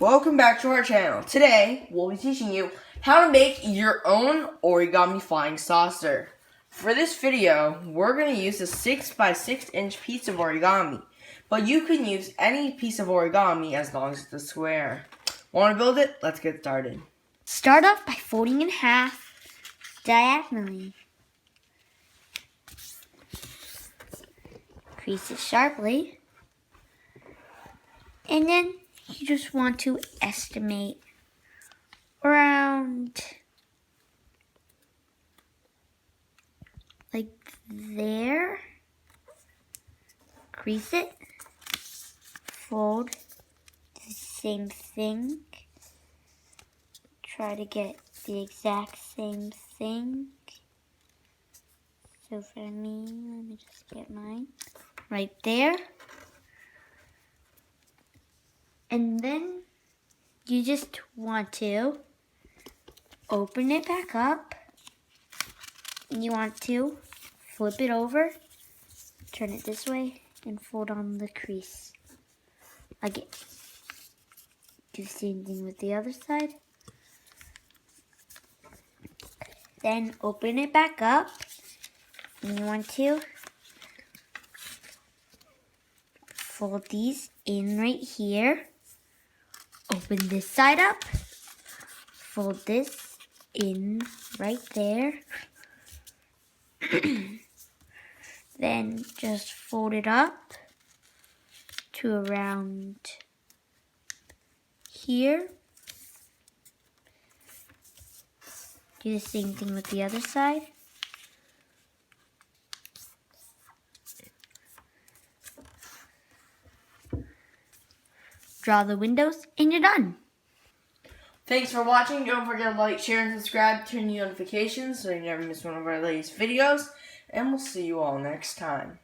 Welcome back to our channel. Today, we'll be teaching you how to make your own origami flying saucer. For this video, we're going to use a 6x6" piece of origami, but you can use any piece of origami as long as it's a square. Want to build it? Let's get started. Start off by folding in half diagonally. Crease it sharply. And then you just want to estimate around like there. Crease it. Fold. Do the same thing. Try to get the exact same thing. So for me, let me just get mine right there. And then you just want to open it back up. And you want to flip it over, turn it this way, and fold on the crease. Again, do the same thing with the other side. Then open it back up. And you want to fold these in right here. Open this side up. Fold this in right there. Then just fold it up to around here. Do the same thing with the other side. Draw the windows and you're done. Thanks for watching. Don't forget to like, share, and subscribe. Turn on notifications so you never miss one of our latest videos. And we'll see you all next time.